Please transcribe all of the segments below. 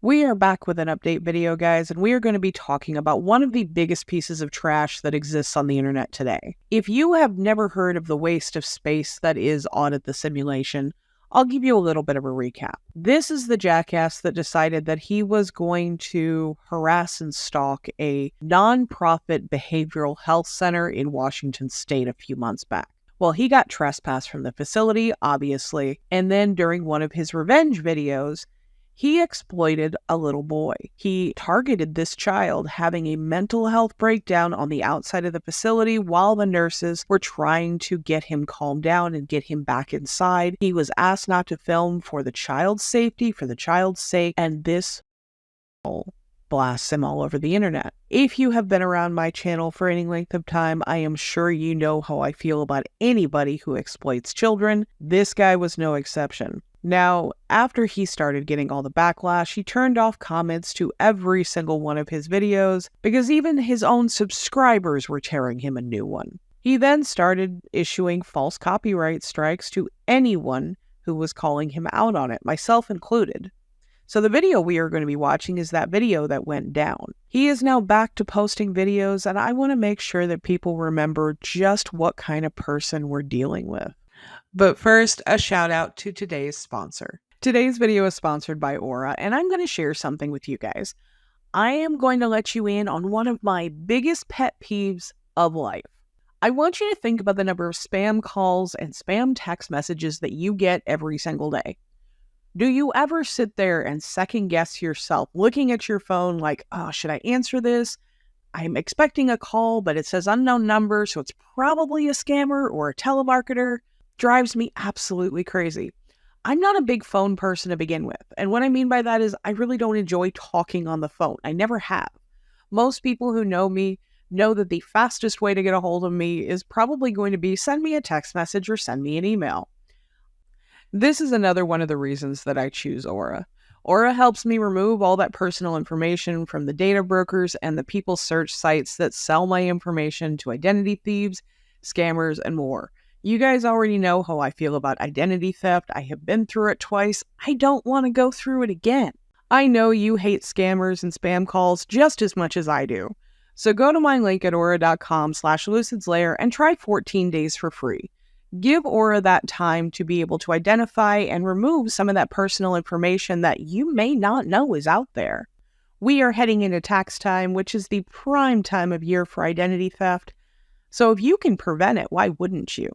We are back with an update video, guys, and we are going to be talking about one of the biggest pieces of trash that exists on the internet today. If you have never heard of the waste of space that is Audit the Simulation, I'll give you a little bit of a recap. This is the jackass that decided that he was going to harass and stalk a nonprofit behavioral health center in Washington State a few months back. Well, he got trespassed from the facility, obviously, and then during one of his revenge videos, he exploited a little boy. He targeted this child having a mental health breakdown on the outside of the facility while the nurses were trying to get him calmed down and get him back inside. He was asked not to film for the child's safety, for the child's sake, and this blasts him all over the internet. If you have been around my channel for any length of time, I am sure you know how I feel about anybody who exploits children. This guy was no exception. Now, after he started getting all the backlash, he turned off comments to every single one of his videos because even his own subscribers were tearing him a new one. He then started issuing false copyright strikes to anyone who was calling him out on it, myself included. So the video we are going to be watching is that video that went down. He is now back to posting videos, and I want to make sure that people remember just what kind of person we're dealing with. But first, a shout out to today's sponsor. Today's video is sponsored by Aura, and I'm going to share something with you guys. I am going to let you in on one of my biggest pet peeves of life. I want you to think about the number of spam calls and spam text messages that you get every single day. Do you ever sit there and second guess yourself, looking at your phone like, oh, should I answer this? I'm expecting a call, but it says unknown number, so it's probably a scammer or a telemarketer. Drives me absolutely crazy. I'm not a big phone person to begin with, and what I mean by that is I really don't enjoy talking on the phone. I never have. Most people who know me know that the fastest way to get a hold of me is probably going to be send me a text message or send me an email. This is another one of the reasons that I choose Aura. Aura helps me remove all that personal information from the data brokers and the people search sites that sell my information to identity thieves, scammers, and more. You guys already know how I feel about identity theft. I have been through it twice. I don't want to go through it again. I know you hate scammers and spam calls just as much as I do. So go to my link at aura.com/lucidslayer and try 14 days for free. Give Aura that time to be able to identify and remove some of that personal information that you may not know is out there. We are heading into tax time, which is the prime time of year for identity theft. So if you can prevent it, why wouldn't you?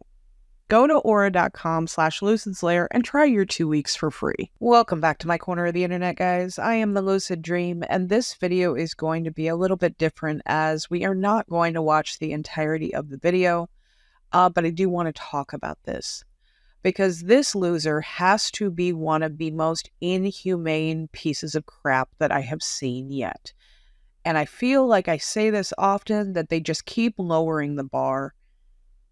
Go to aura.com/lucidslayer and try your 2 weeks for free. Welcome back to my corner of the internet, guys. I am the Lucid Dream, and this video is going to be a little bit different as we are not going to watch the entirety of the video, but I do want to talk about this because this loser has to be one of the most inhumane pieces of crap that I have seen yet. And I feel like I say this often, that they just keep lowering the bar.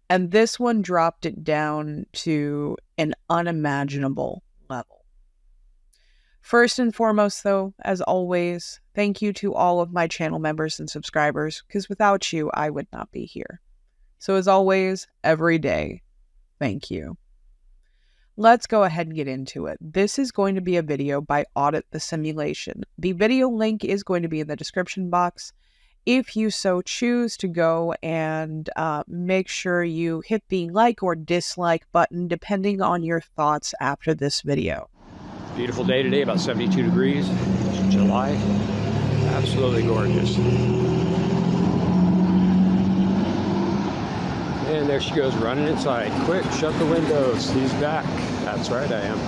And this one dropped it down to an unimaginable level. First and foremost, though, as always, thank you to all of my channel members and subscribers, because without you, I would not be here. So as always, every day, thank you. Let's go ahead and get into it. This is going to be a video by Audit the Simulation. The video link is going to be in the description box. If you so choose to go and make sure you hit the like or dislike button depending on your thoughts after this video. Beautiful day today, about 72 degrees, July. Absolutely gorgeous. And there she goes running inside. Quick, shut the windows. He's back. That's right, I am.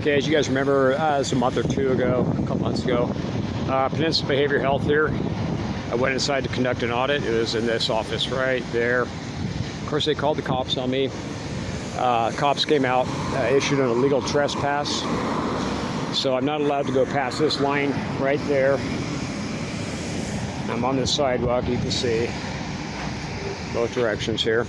Okay, as you guys remember, it was a month or two ago, a couple months ago, Peninsula Behavior Health here. I went inside to conduct an audit. It was in this office right there. Of course, they called the cops on me. Cops came out, issued an illegal trespass. So I'm not allowed to go past this line right there. I'm on this sidewalk, you can see both directions here.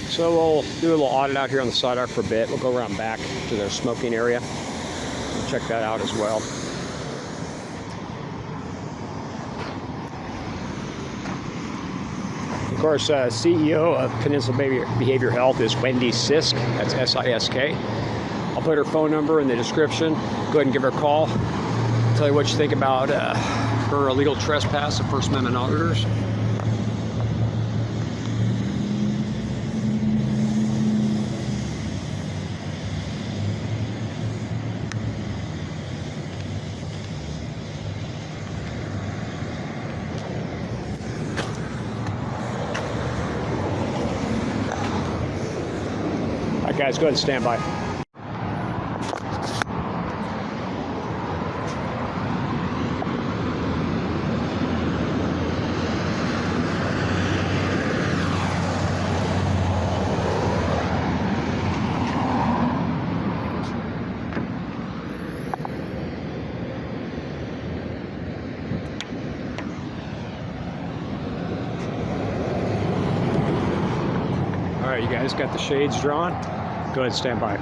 So we'll do a little audit out here on the sidewalk for a bit. We'll go around back to their smoking area. We'll check that out as well. Of course, CEO of Peninsula Behavior Health is Wendy Sisk. That's S-I-S-K. I'll put her phone number in the description. Go ahead and give her a call. Tell you what you think about her illegal trespass of First Amendment auditors. All right, guys, go ahead and stand by. All right, you guys got the shades drawn? Go ahead and stand by.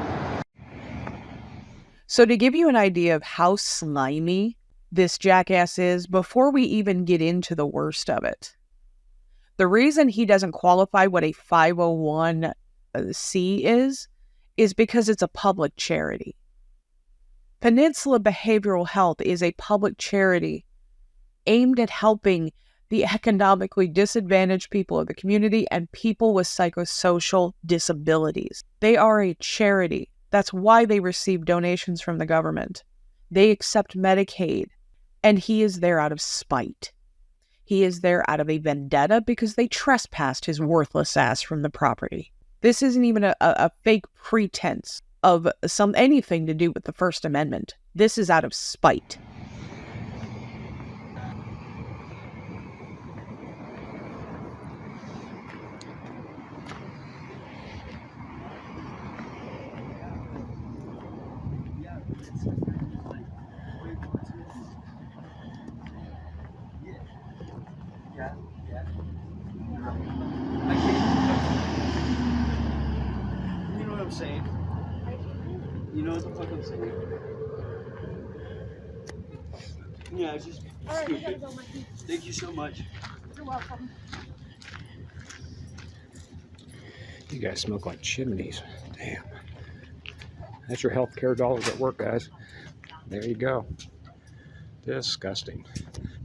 So to give you an idea of how slimy this jackass is, before we even get into the worst of it, the reason he doesn't qualify what a 501c is because it's a public charity. Peninsula Behavioral Health is a public charity aimed at helping the economically disadvantaged people of the community and people with psychosocial disabilities. They are a charity. That's why they receive donations from the government. They accept Medicaid, and he is there out of spite. He is there out of a vendetta because they trespassed his worthless ass from the property. This isn't even a fake pretense of anything to do with the First Amendment. This is out of spite. You know what I'm saying? You know what the fuck I'm saying? Yeah, it's just stupid. Thank you so much. You're welcome. You guys smoke like chimneys. Damn. That's your healthcare dollars at work, guys. There you go. Disgusting.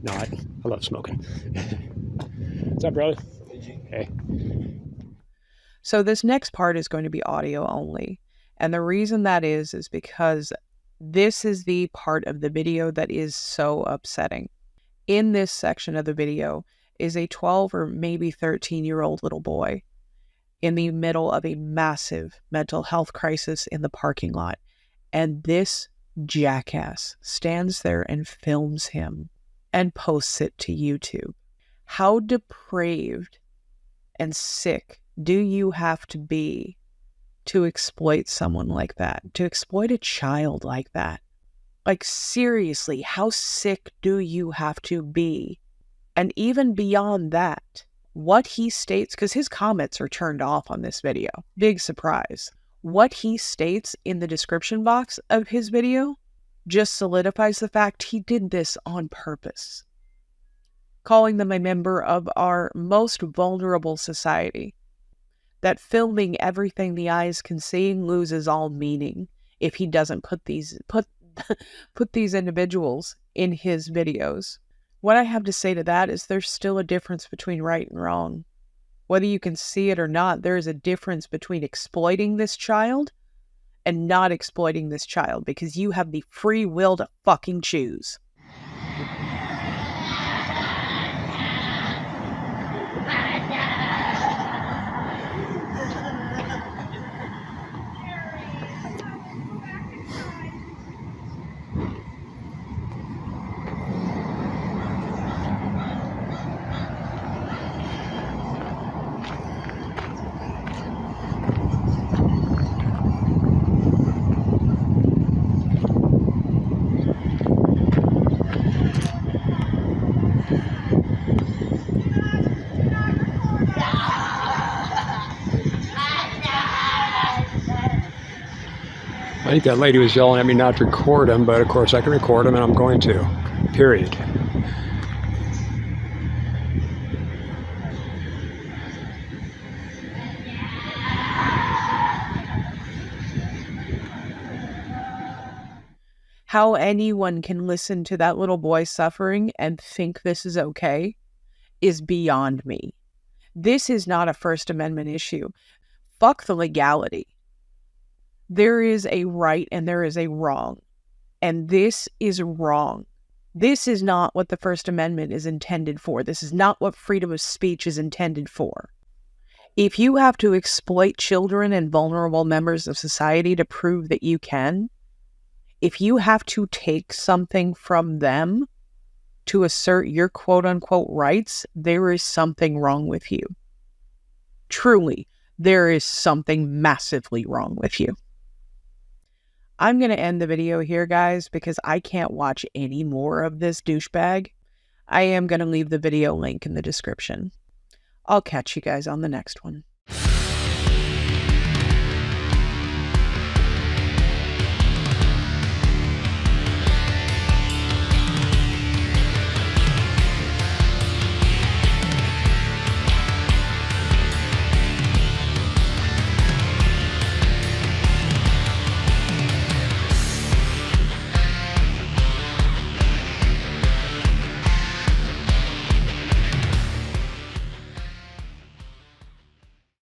No, I love smoking. What's up, brother? Hey. So this next part is going to be audio only. And the reason that is because this is the part of the video that is so upsetting. In this section of the video is a 12 or maybe 13-year-old little boy in the middle of a massive mental health crisis in the parking lot. And this jackass stands there and films him and posts it to YouTube. How depraved and sick do you have to be to exploit someone like that, to exploit a child like that? Like, seriously, how sick do you have to be? And even beyond that, what he states, because his comments are turned off on this video, big surprise. What he states in the description box of his video just solidifies the fact he did this on purpose. Calling them a member of our most vulnerable society. That filming everything the eyes can see loses all meaning if he doesn't put these individuals in his videos. What I have to say to that is there's still a difference between right and wrong. Whether you can see it or not, there is a difference between exploiting this child and not exploiting this child, because you have the free will to fucking choose. I think that lady was yelling at me not to record him, but of course I can record him and I'm going to. Period. How anyone can listen to that little boy suffering and think this is okay is beyond me. This is not a First Amendment issue. Fuck the legality. There is a right and there is a wrong. And this is wrong. This is not what the First Amendment is intended for. This is not what freedom of speech is intended for. If you have to exploit children and vulnerable members of society to prove that you can, if you have to take something from them to assert your quote-unquote rights, there is something wrong with you. Truly, there is something massively wrong with you. I'm going to end the video here, guys, because I can't watch any more of this douchebag. I am going to leave the video link in the description. I'll catch you guys on the next one.